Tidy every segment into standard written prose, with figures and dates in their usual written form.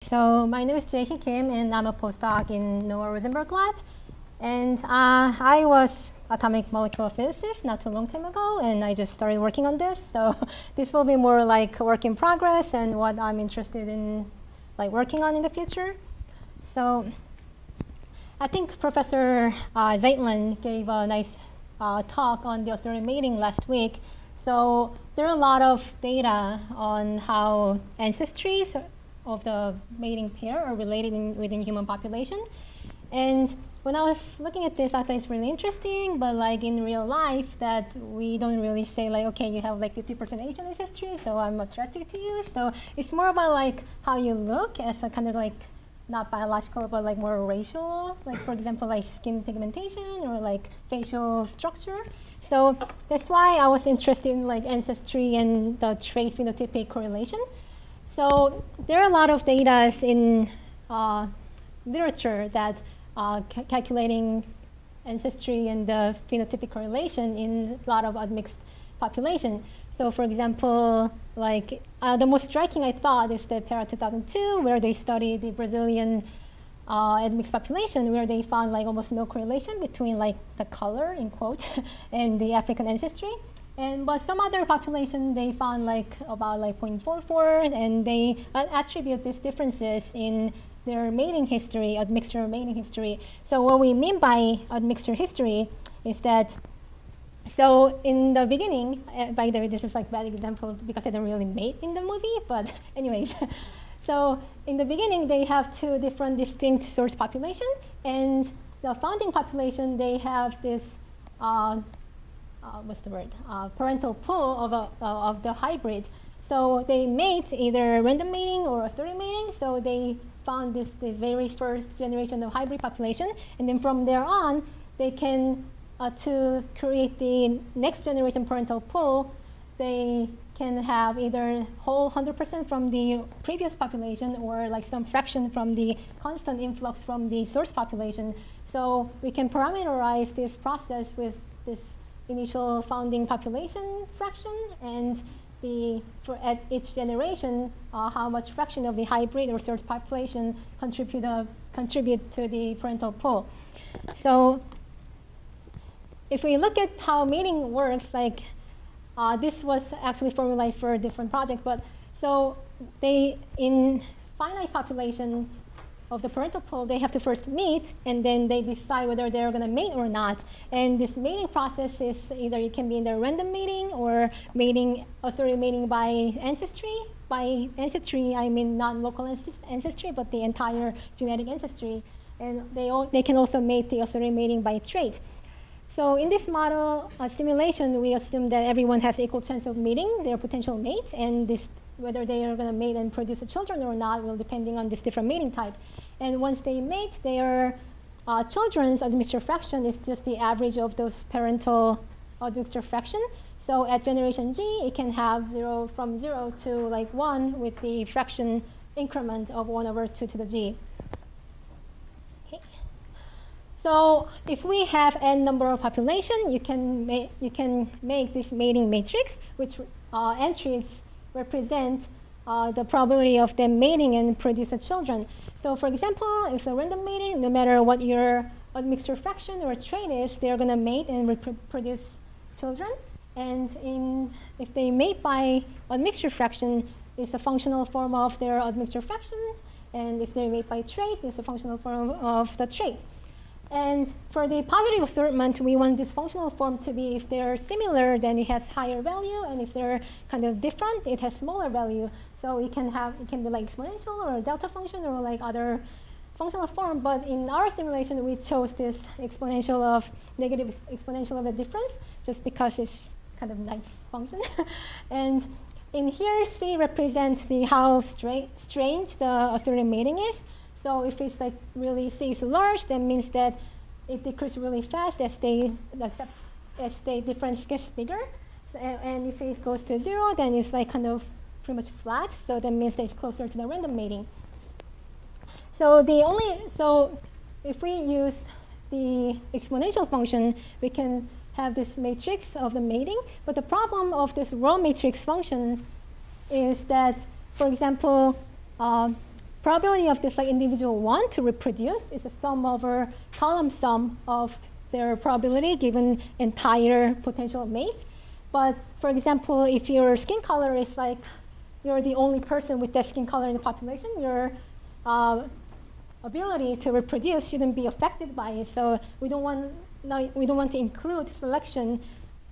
So my name is Jaehee Kim, and I'm a postdoc in Noah Rosenberg Lab. And I was atomic molecular physicist not too long time ago, and I just started working on this. So this will be more like a work in progress and what I'm interested in working on in the future. So I think Professor Zeitlin gave a nice talk on the assortative mating last week. So there are a lot of data on how ancestries of the mating pair are related within human population. And when I was looking at this, I thought it's really interesting, but in real life, that we don't really say okay, you have 50% Asian ancestry, so I'm attracted to you. So it's more about how you look as a kind of not biological, but more racial, for example, skin pigmentation or facial structure. So that's why I was interested in ancestry and the trait phenotypic correlation. So there are a lot of data in literature that calculating ancestry and the phenotypic correlation in a lot of admixed population. So for example, the most striking I thought is the PARA 2002, where they studied the Brazilian admixed population, where they found almost no correlation between the color, in quote, and the African ancestry. But some other population, they found about 0.44, and they attribute these differences in their mating history, admixture mating history. So what we mean by admixture history is that, so in the beginning, by the way, this is bad example because I don't really mate in the movie, but anyways. So in the beginning, they have two different distinct source population, and the founding population, they have this, what's the word, parental pool of the hybrid. So they mate either random mating or assortative mating, so they found the very first generation of hybrid population, and then from there on, they can, to create the next generation parental pool, they can have either whole 100% from the previous population or some fraction from the constant influx from the source population. So we can parameterize this process with this initial founding population fraction and at each generation, how much fraction of the hybrid or source population contribute to the parental pool. So if we look at how mating works, this was actually formalized for a different project, but so in finite population of the parental pool, they have to first meet, and then they decide whether they're going to mate or not. And this mating process is either it can be in the random mating or mating, assortative mating by ancestry. By ancestry, I mean not local ancestry, but the entire genetic ancestry. And they can also mate the assortative mating by trait. So in this model simulation, we assume that everyone has equal chance of meeting their potential mate, and whether they are going to mate and produce children or not will depending on this different mating type. And once they mate, their children's admixture fraction is just the average of those parental admixture fraction. So at generation G, it can have from 0 to 1 with the fraction increment of 1/2 to the G. Okay. So if we have n number of population, you can make this mating matrix, which entries represent the probability of them mating and produce children. So for example, if a random mating, no matter what your admixture fraction or trait is, they're going to mate and reproduce children. And if they mate by admixture fraction, it's a functional form of their admixture fraction. And if they mate by trait, it's a functional form of the trait. And for the positive assortment, we want this functional form to be, if they're similar, then it has higher value, and if they're kind of different, it has smaller value. So it can be exponential or a delta function or other functional form. But in our simulation, we chose this negative exponential of the difference, just because it's kind of nice function. And in here, C represents how strange the assortative mating is. So if it's really C is large, that means that it decreases really fast as the difference gets bigger. So, and if it goes to 0, then it's kind of pretty much flat. So that means that it's closer to the random mating. So if we use the exponential function, we can have this matrix of the mating. But the problem of this raw matrix function is that, for example, probability of this like individual 1 to reproduce is a sum over column sum of their probability given entire potential mate. But for example, if your skin color is like you're the only person with that skin color in the population, your ability to reproduce shouldn't be affected by it. So we don't want to include selection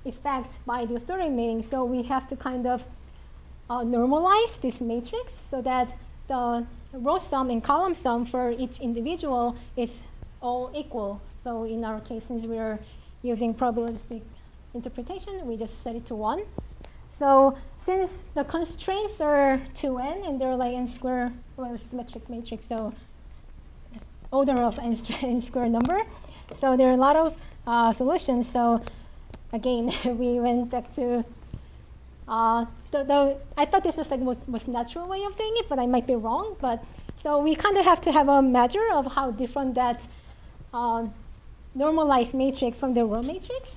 effect by the authority mating. So we have to kind of normalize this matrix so that the row sum and column sum for each individual is all equal. So in our case, since we're using probabilistic interpretation, we just set it to 1. So since the constraints are 2n and they're like n square, well, symmetric matrix, so order of n square number. So there are a lot of solutions. So again, we went back to, I thought this was like most natural way of doing it, but I might be wrong. But so we kind of have to have a measure of how different that normalized matrix from the row matrix.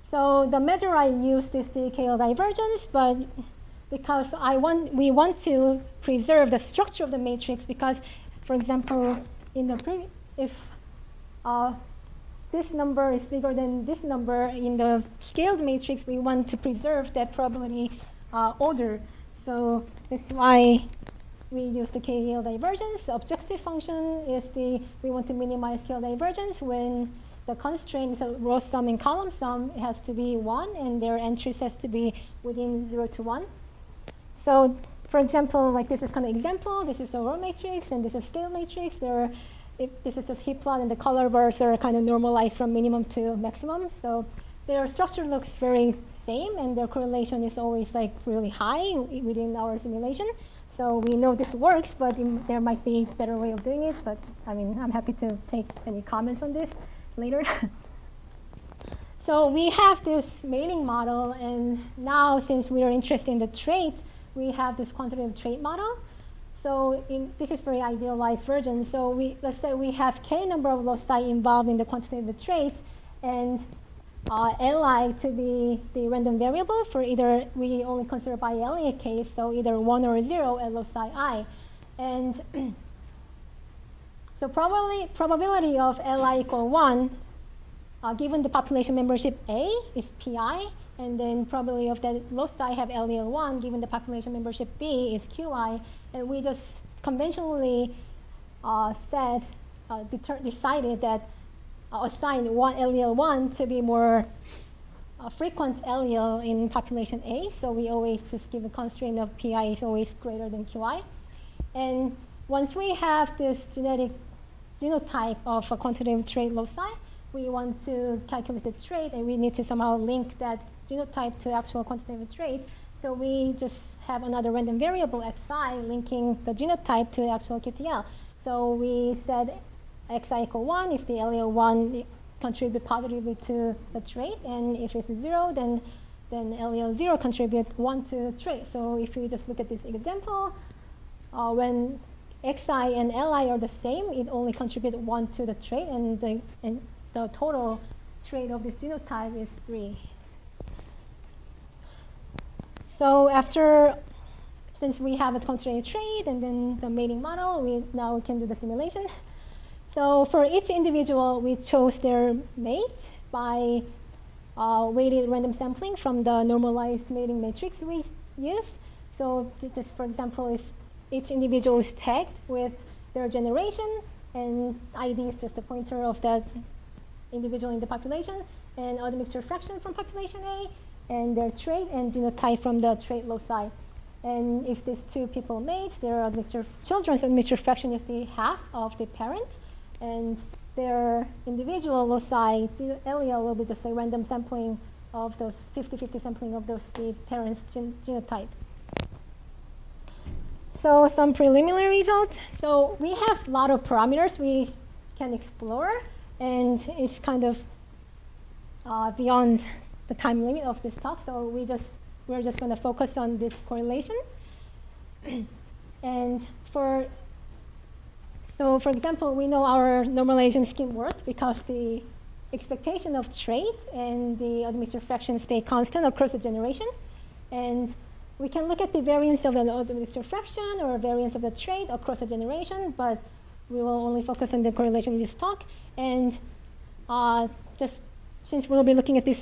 So the measure I used is the KL divergence, but because we want to preserve the structure of the matrix, because, for example, in the if this number is bigger than this number in the scaled matrix, we want to preserve that probability order. So that's why we use the KL divergence. The objective function is we want to minimize KL divergence when the constraint is a row sum and column sum. It has to be 1, and their entries has to be within 0 to 1. So for example, like this is kind of example. This is a row matrix, and this is scale matrix. This is just heap plot, and the color bars are kind of normalized from minimum to maximum. So their structure looks very same, and their correlation is always like really high within our simulation. So we know this works, but there might be a better way of doing it. But I mean, I'm happy to take any comments on this later. So we have this mating model, and now since we are interested in the trait, we have this quantitative trait model. So this is very idealized version. So let's say we have k number of loci involved in the quantitative trait, and Li to be the random variable for either, we only consider by Elliott case, so either 1 or 0 at loci I. And so probability of Li equal 1, given the population membership A is Pi, and then probability of that loci have LEL 1, given the population membership B is Qi, and we just conventionally decided that assigned LEL 1 to be more frequent LEL in population A, so we always just give a constraint of Pi is always greater than Qi. And once we have this genetic genotype of a quantitative trait loci, we want to calculate the trait, and we need to somehow link that genotype to actual quantitative trait. So we just have another random variable xi linking the genotype to the actual QTL. So we said xi equal 1 if the LEL 1 contribute positively to the trait, and if it's 0, then LEL 0 contribute 1 to the trait. So if you just look at this example, when xi and li are the same, it only contributes 1 to the trait, and the total trait of this genotype is 3. So since we have a quantitative trait and then the mating model, now we can do the simulation. So for each individual, we chose their mate by weighted random sampling from the normalized mating matrix we used. So just for example, if each individual is tagged with their generation, and ID is just a pointer of that individual in the population, and admixture fraction from population A, and their trait and genotype from the trait loci. And if these two people mate, their children's admixture fraction is the half of the parent, and their individual loci LEL will be just a random sampling of those 50-50 sampling of those the parents' genotype. So some preliminary results. So we have a lot of parameters we can explore, and it's kind of beyond the time limit of this talk. So we're just going to focus on this correlation. And for example, we know our normalization scheme works because the expectation of trait and the admixture fraction stay constant across the generation. And we can look at the variance of the admixture fraction or variance of the trait across a generation, but we will only focus on the correlation in this talk. And just since we'll be looking at this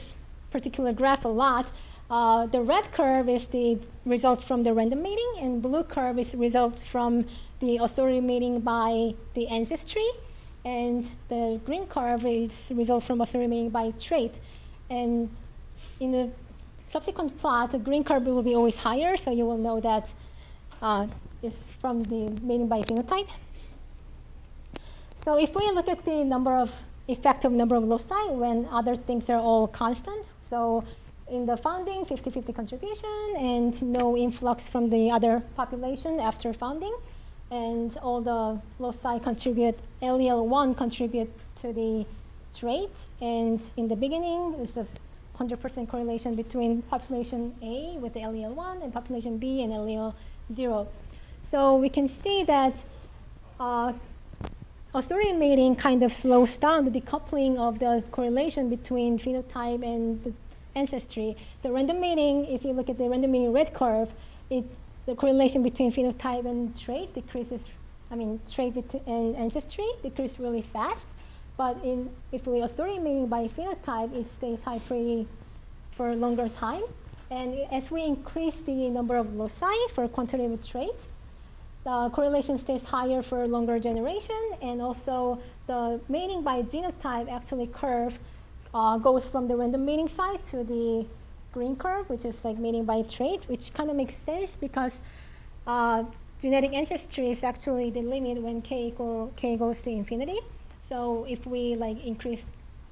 particular graph a lot, the red curve is the result from the random mating, and blue curve is result from the authority mating by the ancestry, and the green curve is result from authority mating by trait. And in the subsequent plot, the green curve will be always higher, so you will know that it's from the mating by phenotype. So if we look at the effect of number of loci when other things are all constant, so in the founding, 50-50 contribution, and no influx from the other population after founding, and all the loci contribute, allele 1 contribute to the trait, and in the beginning, it's a 100% correlation between population A with the allele 1 and population B and allele 0. So we can see that authority mating kind of slows down the decoupling of the correlation between phenotype and the ancestry. So random mating, if you look at the random mating red curve, the correlation between phenotype and trait decreases, trait and ancestry decrease really fast. But if we authority mating by phenotype, it stays high for a longer time. And as we increase the number of loci for quantitative trait, the correlation stays higher for a longer generation, and also the mating by genotype actually curve goes from the random mating side to the green curve, which is like mating by trait, which kind of makes sense because genetic ancestry is actually the limit when k goes to infinity. So if we increase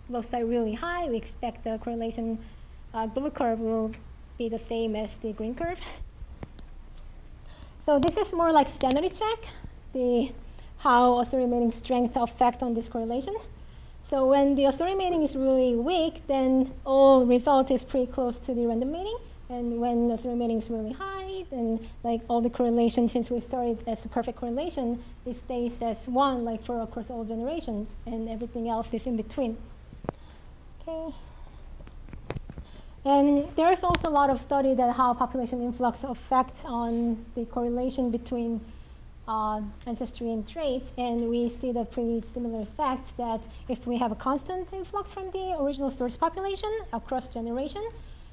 loci really high, we expect the correlation blue curve will be the same as the green curve. So this is more like sanity check, how authority mating strength affect on this correlation. So when the authority mating is really weak, then all result is pretty close to the random mating. And when the authority mating is really high, then all the correlation, since we started as a perfect correlation, it stays as 1 for across all generations, and everything else is in between. Okay. And there's also a lot of study that how population influx affect on the correlation between ancestry and traits, and we see the pretty similar effect that if we have a constant influx from the original source population across generation,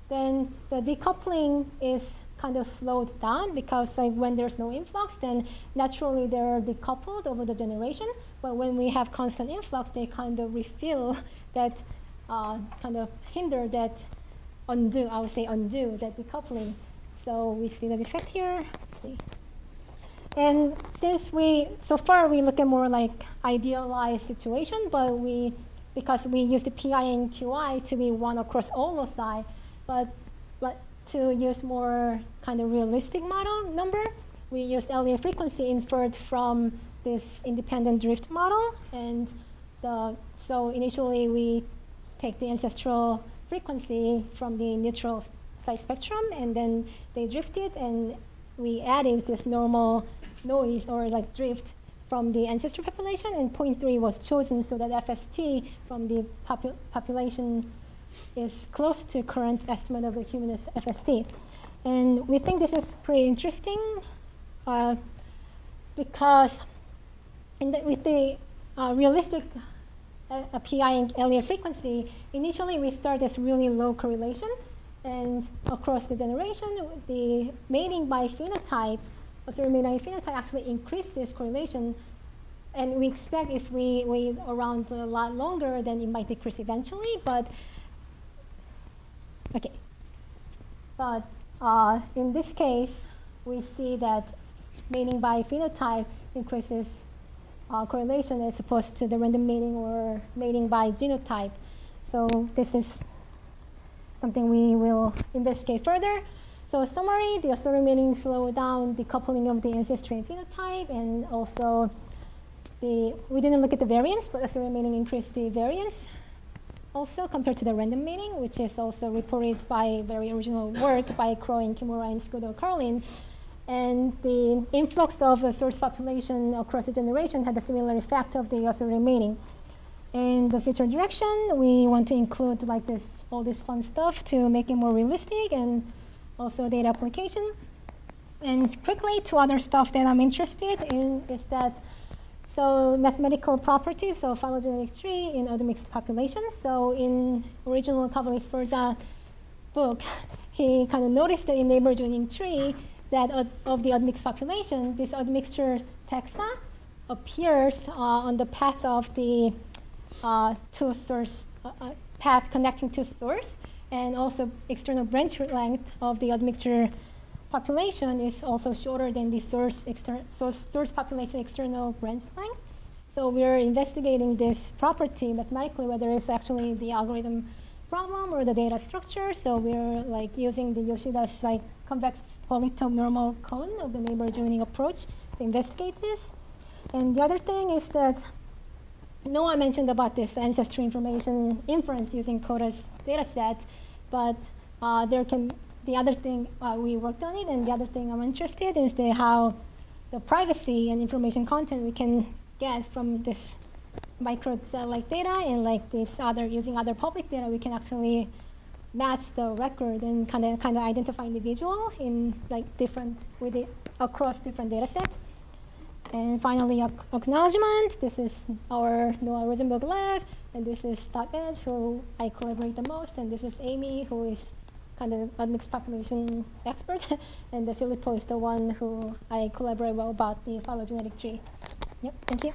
then the decoupling is kind of slowed down because when there's no influx, then naturally they're decoupled over the generation. But when we have constant influx, they kind of refill that, kind of hinder that undo that decoupling. So we see that effect here. Let's see. And since so far we look at more idealized situation, but because we use the PI and QI to be 1 across all loci, but to use more kind of realistic model number, we use allele frequency inferred from this independent drift model. And so initially we take the ancestral frequency from the neutral side spectrum, and then they drifted, and we added this normal noise or drift from the ancestral population, and 0.3 was chosen so that FST from the population is close to current estimate of the human FST. And we think this is pretty interesting because with the realistic PI and allele frequency, initially we start as really low correlation, and across the generation, the mating by phenotype, authority mating by phenotype actually increases correlation, and we expect if we wait around a lot longer, then it might decrease eventually, but okay. But in this case, we see that mating by phenotype increases correlation as opposed to the random mating or mating by genotype. So this is something we will investigate further. So summary, the authority mating slowed down the coupling of the ancestry and phenotype, and also we didn't look at the variance, but authority mating increased the variance also compared to the random mating, which is also reported by very original work by Crow and Kimura and Scudo Carlin. And the influx of the source population across the generation had a similar effect of the authority mating. In the future direction, we want to include all this fun stuff to make it more realistic, and also data application. And quickly, two other stuff that I'm interested in is that, so mathematical properties of phylogenetic tree in admixed populations. So in original Cavalli Sforza book, he kind of noticed that in neighbor joining tree, that of the admixed population, this admixture taxa appears on the path of the two source, path connecting to source, and also external branch length of the admixture population is also shorter than the source population external branch length. So we're investigating this property mathematically, whether it's actually the algorithm problem or the data structure. So we're like using the Yoshida's like convex polytope normal cone of the neighbor joining approach to investigate this. And the other thing is that Noah mentioned about this ancestry information inference using Coda's data set, but the other thing we worked on it, and the other thing I'm interested in is how the privacy and information content we can get from this micro-cell-like data, and like this using other public data, we can actually match the record and kind of identify individual in like across different data sets. And finally, acknowledgments. This is our Noah Rosenberg lab, and this is Edge, who I collaborate the most, and this is Amy, who is kind of a mixed population expert, and Filippo is the one who I collaborate well about the phylogenetic tree. Yep, thank you.